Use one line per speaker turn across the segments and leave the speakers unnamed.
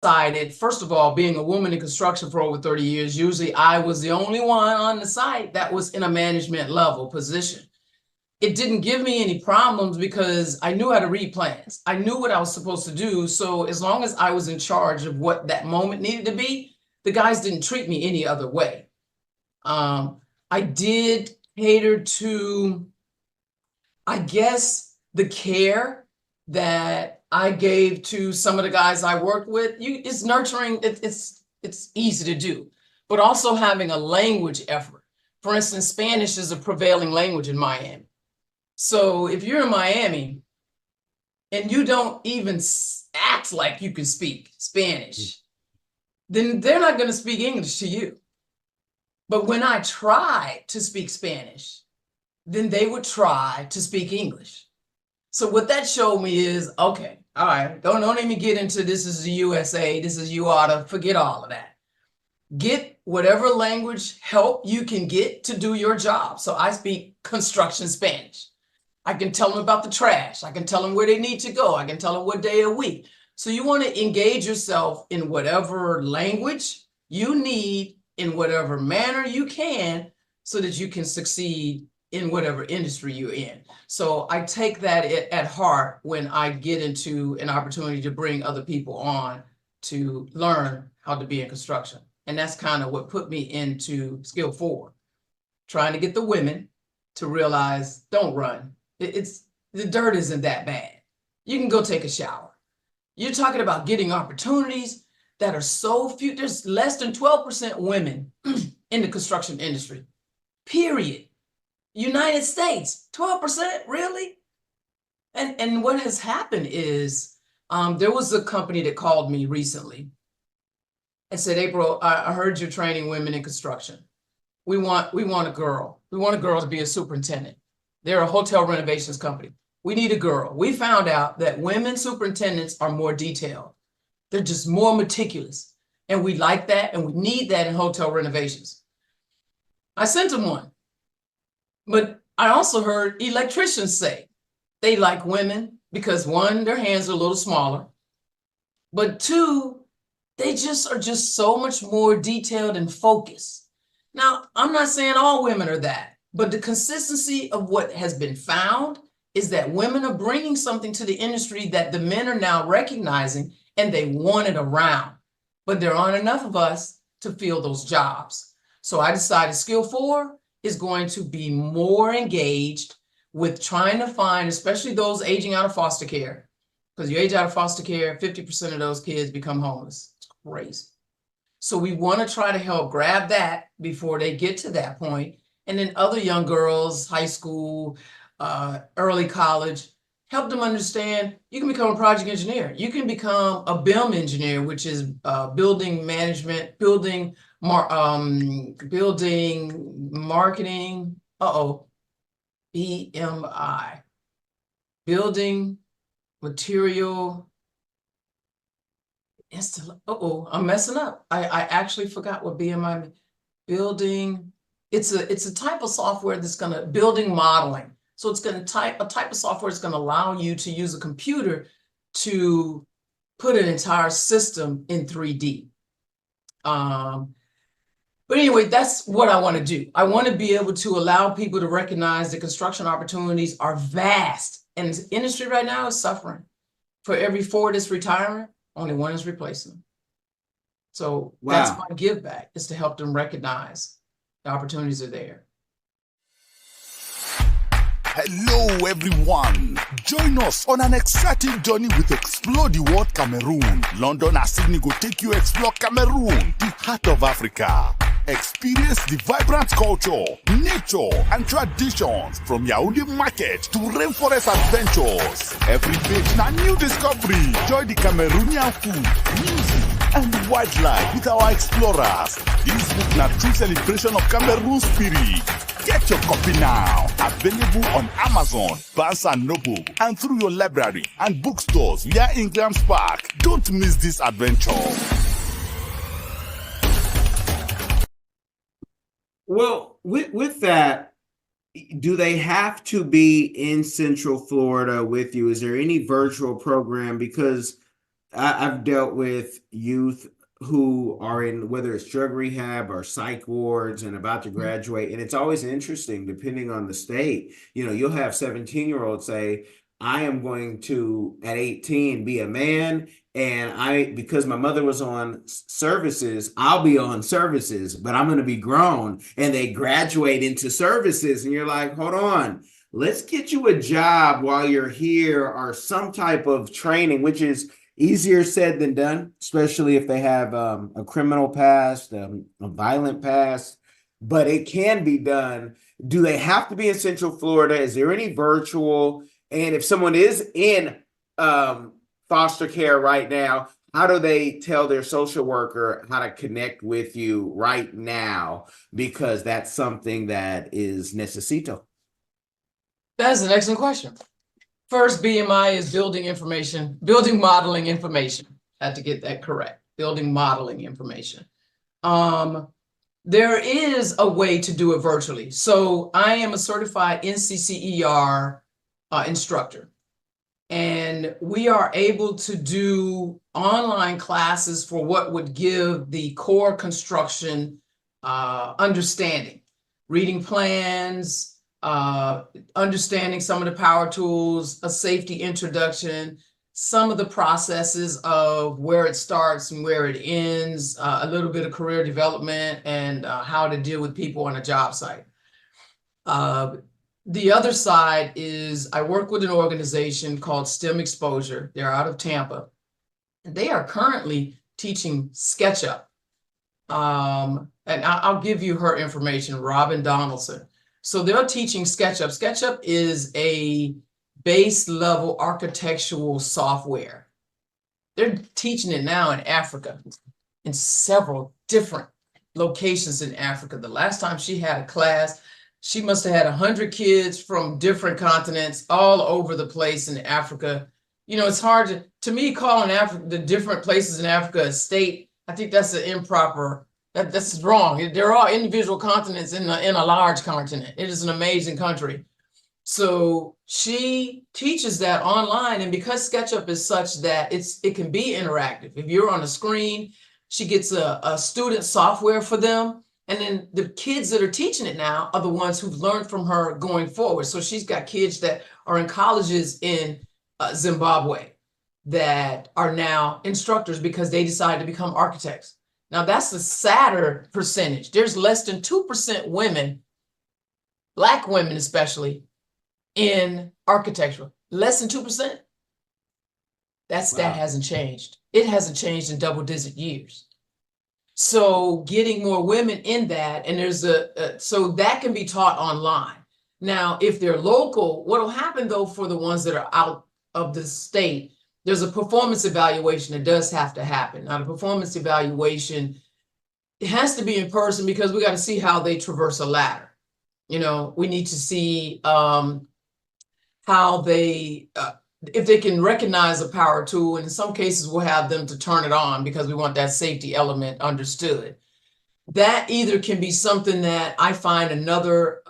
decided, first of all, being a woman in construction for over 30 years, usually I was the only one on the site that was in a management level position. It didn't give me any problems because I knew how to read plans. I knew what I was supposed to do. So as long as I was in charge of what that moment needed to be, the guys didn't treat me any other way. I did cater to, I guess, the care that I gave to some of the guys I worked with. It's nurturing. It's easy to do, but also having a language effort. For instance, Spanish is a prevailing language in Miami. So if you're in Miami and you don't even act like you can speak Spanish, then they're not going to speak English to you. But when I tried to speak Spanish, then they would try to speak English. So what that showed me is, okay, all right, don't even get into this is the USA, this is you ought to forget all of that. Get whatever language help you can get to do your job. So I speak construction Spanish. I can tell them about the trash. I can tell them where they need to go. I can tell them what day of the week. So you want to engage yourself in whatever language you need, in whatever manner you can, so that you can succeed in whatever industry you're in. So I take that at heart when I get into an opportunity to bring other people on to learn how to be in construction. And that's kind of what put me into Skill 4, trying to get the women to realize, don't run. It's the dirt isn't that bad. You can go take a shower. You're talking about getting opportunities that are so few. There's less than 12% women in the construction industry, period. United States, 12%, really? And what has happened is there was a company that called me recently and said, Apryl, I heard you're training women in construction. We want a girl. We want a girl to be a superintendent. They're a hotel renovations company. We need a girl. We found out that women superintendents are more detailed. They're just more meticulous. And we like that, and we need that in hotel renovations. I sent them one. But I also heard electricians say they like women because, one, their hands are a little smaller, but two, they just are so much more detailed and focused. Now, I'm not saying all women are that, but the consistency of what has been found is that women are bringing something to the industry that the men are now recognizing, and they want it around. But there aren't enough of us to fill those jobs. So I decided Skill 4 is going to be more engaged with trying to find, especially those aging out of foster care, because you age out of foster care, 50% of those kids become homeless. It's crazy. So we want to try to help grab that before they get to that point. And then other young girls, high school, early college, help them understand you can become a project engineer. You can become a BIM engineer, which is building management, building marketing, BMI, building material, I'm messing up. I actually forgot what BMI means. Building, it's a type of software that's gonna, building modeling. So it's gonna a type of software that's gonna allow you to use a computer to put an entire system in 3D. But anyway, that's what I want to do. I want to be able to allow people to recognize that construction opportunities are vast, and the industry right now is suffering. For every 4 that's retiring, only 1 is replacing them. So that's my give back, is to help them recognize the opportunities are there.
Hello everyone, join us on an exciting journey with Explore the World Cameroon. London and Sydney go take you explore Cameroon, the heart of Africa. Experience the vibrant culture, nature and traditions, from Yaoundé market to rainforest adventures. Every page na new discovery. Join the Cameroonian food, music and wildlife with our explorers. This book na true celebration of Cameroon spirit. Get your copy now. Available on Amazon, Barnes & Noble, and through your library and bookstores via Ingram's Park. Don't miss this adventure.
Well, with that, do they have to be in Central Florida with you? Is there any virtual program? Because I've dealt with youth who are in, whether it's drug rehab or psych wards and about to graduate. And it's always interesting, depending on the state. You'll have 17-year-olds say, I am going to, at 18, be a man. And because my mother was on services, I'll be on services, but I'm going to be grown. And they graduate into services. And you're like, hold on, let's get you a job while you're here, or some type of training, which is easier said than done, especially if they have a criminal past, a violent past, but it can be done. Do they have to be in Central Florida? Is there any virtual? And if someone is in foster care right now, how do they tell their social worker how to connect with you right now? Because that's something that is necesito.
That's an excellent question. First, BMI is building modeling information. Had to get that correct. Building modeling information. There is a way to do it virtually. So I am a certified NCCER instructor, and we are able to do online classes for what would give the core construction understanding, reading plans, understanding some of the power tools, a safety introduction, some of the processes of where it starts and where it ends, a little bit of career development, and how to deal with people on a job site. The other side is I work with an organization called STEM Exposure. They're out of Tampa. They are currently teaching SketchUp. And I'll give you her information, Robin Donaldson. So they're teaching SketchUp. SketchUp is a base level architectural software. They're teaching it now in Africa, in several different locations in Africa. The last time she had a class, she must have had 100 kids from different continents all over the place in Africa. It's hard to me, calling Africa, the different places in Africa, a state. I think that's an improper. That's wrong. There are individual continents in a large continent. It is an amazing country. So she teaches that online, and because SketchUp is such that it can be interactive. If you're on a screen, she gets a student software for them, and then the kids that are teaching it now are the ones who've learned from her going forward. So she's got kids that are in colleges in Zimbabwe that are now instructors because they decided to become architects. Now, that's the sadder percentage. There's less than 2% women, Black women especially, in architecture. Less than 2%. That stat hasn't changed. It hasn't changed in double-digit years. So getting more women in that, and there's so that can be taught online. Now, if they're local, what will happen, though, for the ones that are out of the state, there's a performance evaluation that does have to happen. Now, the performance evaluation, it has to be in person because we got to see how they traverse a ladder. We need to see how they, if they can recognize a power tool. And in some cases, we'll have them to turn it on because we want that safety element understood. That either can be something that I find another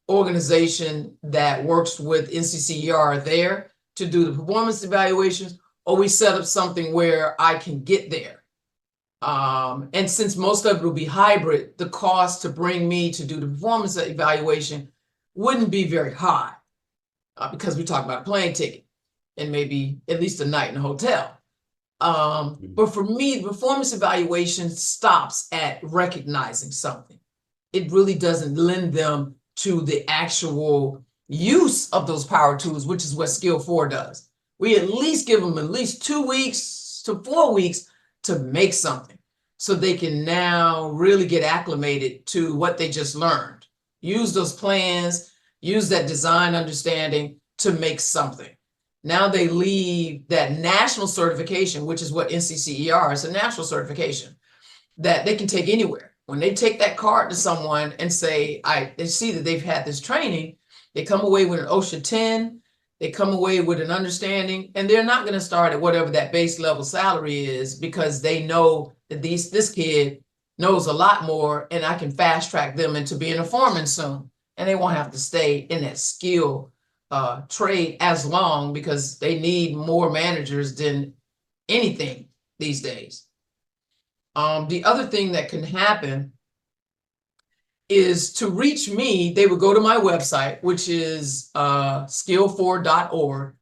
organization that works with NCCER there to do the performance evaluations, or we set up something where I can get there. And since most of it will be hybrid, the cost to bring me to do the performance evaluation wouldn't be very high because we talk about a plane ticket and maybe at least a night in a hotel. But for me, the performance evaluation stops at recognizing something. It really doesn't lend them to the actual use of those power tools, which is what Skill 4 does. We at least give them at least 2 weeks to 4 weeks to make something so they can now really get acclimated to what they just learned. Use those plans, use that design understanding to make something. Now they leave that national certification, which is what NCCER is, a national certification that they can take anywhere. When they take that card to someone and say, they see that they've had this training, they come away with an OSHA 10, they come away with an understanding, and they're not going to start at whatever that base level salary is because they know that this kid knows a lot more, and I can fast track them into being a foreman soon. And they won't have to stay in that skill trade as long because they need more managers than anything these days. The other thing that can happen is to reach me, they would go to my website, which is skill4.org,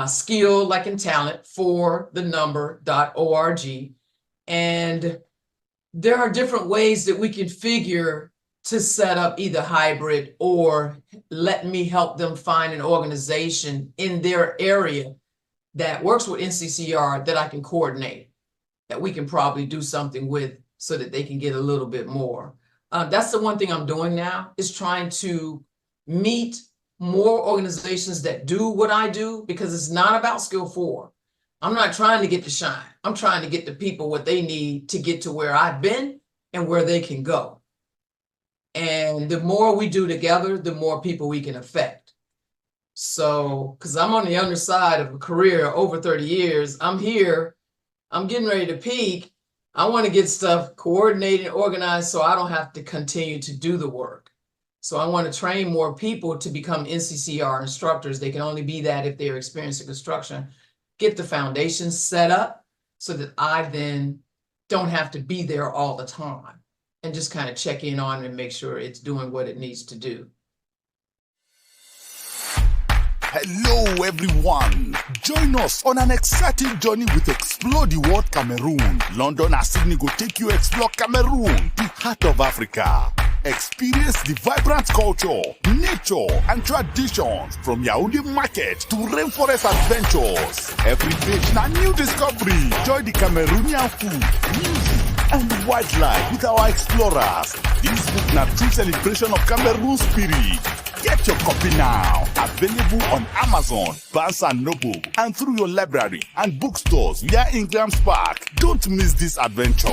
skill like in talent, for the number.org. And there are different ways that we can figure to set up either hybrid or let me help them find an organization in their area that works with NCCR that I can coordinate, that we can probably do something with so that they can get a little bit more. That's the one thing I'm doing now, is trying to meet more organizations that do what I do, because it's not about skill 4. I'm not trying to get the shine. I'm trying to get the people what they need to get to where I've been and where they can go. And the more we do together, the more people we can affect. So, because I'm on the underside of a career over 30 years, I'm here, I'm getting ready to peak. I want to get stuff coordinated, organized, so I don't have to continue to do the work. So I want to train more people to become NCCR instructors. They can only be that if they're experienced in construction. Get the foundation set up so that I then don't have to be there all the time, and just kind of check in on it and make sure it's doing what it needs to do.
Hello everyone, join us on an exciting journey with Explore the World Cameroon. London and Sydney go take you explore Cameroon, the heart of Africa. Experience the vibrant culture, nature and traditions from Yaoundé market to rainforest adventures. Every page na new discovery. Join the Cameroonian food, music and wildlife with our explorers. This book na true celebration of Cameroon spirit. Get your copy now. Available on Amazon, Barnes & Noble, and through your library and bookstores via Ingram's Park. Don't miss this adventure.